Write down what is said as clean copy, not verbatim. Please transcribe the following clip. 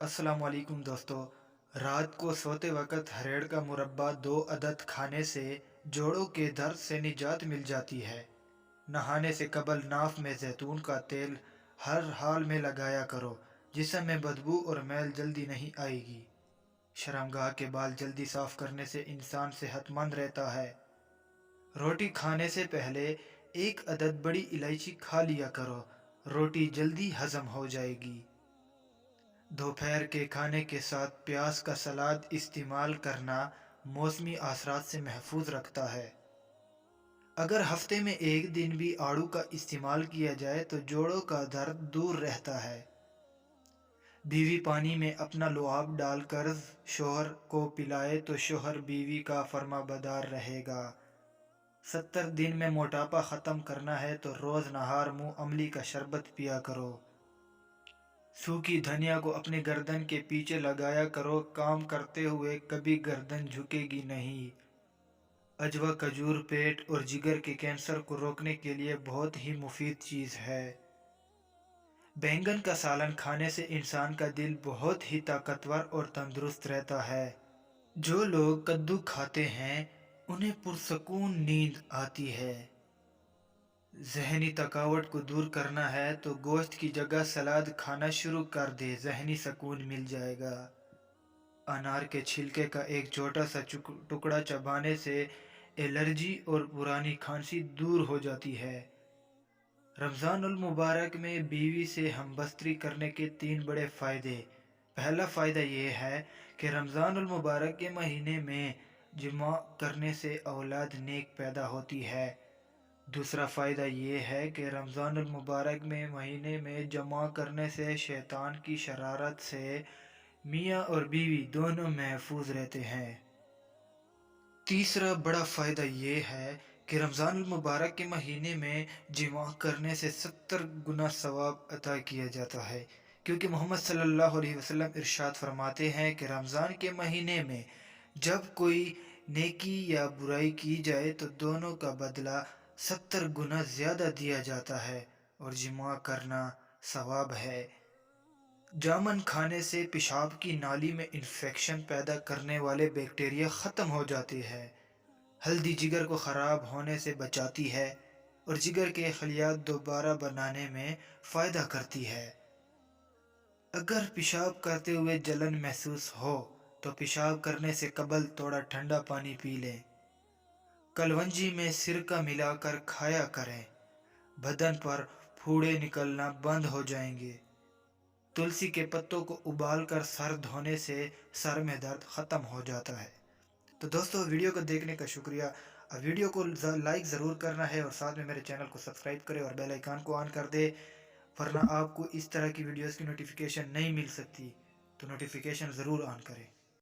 अस्सलाम वालेकुम दोस्तों। रात को सोते वक्त हरेड़ का मुरब्बा 2 अदद खाने से जोड़ों के दर्द से निजात मिल जाती है। नहाने से कबल नाफ में जैतून का तेल हर हाल में लगाया करो, जिसमें बदबू और मैल जल्दी नहीं आएगी। शर्मगाह के बाल जल्दी साफ करने से इंसान सेहतमंद रहता है। रोटी खाने से पहले 1 अदद बड़ी इलायची खा लिया करो, रोटी जल्दी हजम हो जाएगी। दोपहर के खाने के साथ प्याज का सलाद इस्तेमाल करना मौसमी असरात से महफूज रखता है। अगर हफ्ते में एक दिन भी आड़ू का इस्तेमाल किया जाए तो जोड़ों का दर्द दूर रहता है। बीवी पानी में अपना लुआब डालकर शोहर को पिलाए तो शोहर बीवी का फर्माबरदार रहेगा। 70 दिन में मोटापा ख़त्म करना है तो रोज़ नहार मुंह अमली का शरबत पिया करो। सूखी धनिया को अपने गर्दन के पीछे लगाया करो, काम करते हुए कभी गर्दन झुकेगी नहीं। अजवा खजूर पेट और जिगर के कैंसर को रोकने के लिए बहुत ही मुफीद चीज़ है। बैंगन का सालन खाने से इंसान का दिल बहुत ही ताकतवर और तंदुरुस्त रहता है। जो लोग कद्दू खाते हैं उन्हें पुरसकून नींद आती है। ज़हनी थकावट को दूर करना है तो गोश्त की जगह सलाद खाना शुरू कर दे, ज़हनी सुकून मिल जाएगा। अनार के छिलके का एक छोटा सा टुकड़ा चबाने से एलर्जी और पुरानी खांसी दूर हो जाती है। रमज़ानुल मुबारक में बीवी से हमबस्तरी करने के 3 बड़े फ़ायदे। पहला फ़ायदा ये है कि रमज़ानुल मुबारक के महीने में जिमा करने से औलाद नेक पैदा होती है। दूसरा फ़ायदा ये है कि रमज़ानुल मुबारक में महीने में जमा करने से शैतान की शरारत से मियाँ और बीवी दोनों महफूज रहते हैं। तीसरा बड़ा फ़ायदा ये है कि रमज़ानुल मुबारक के महीने में जिमा करने से 70 गुना सवाब अता किया जाता है, क्योंकि मोहम्मद सल्लल्लाहु अलैहि वसल्लम इरशाद फरमाते हैं कि रमज़ान के महीने में जब कोई नेकी या बुराई की जाए तो दोनों का बदला 70 गुना ज़्यादा दिया जाता है और जिमा करना सवाब है। जामन खाने से पेशाब की नाली में इन्फेक्शन पैदा करने वाले बैक्टीरिया ख़त्म हो जाते हैं। हल्दी जिगर को ख़राब होने से बचाती है और जिगर के खलियात दोबारा बनाने में फ़ायदा करती है। अगर पेशाब करते हुए जलन महसूस हो तो पेशाब करने से कबल थोड़ा ठंडा पानी पी लें। कलवंजी में सिरका मिलाकर खाया करें, बदन पर फूड़े निकलना बंद हो जाएंगे। तुलसी के पत्तों को उबालकर सर धोने से सर में दर्द ख़त्म हो जाता है। तो दोस्तों, वीडियो को देखने का शुक्रिया। वीडियो को लाइक ज़रूर करना है और साथ में मेरे चैनल को सब्सक्राइब करें और बेल आइकन को ऑन कर दे, वरना आपको इस तरह की वीडियोस की नोटिफिकेशन नहीं मिल सकती। तो नोटिफिकेशन ज़रूर ऑन करें।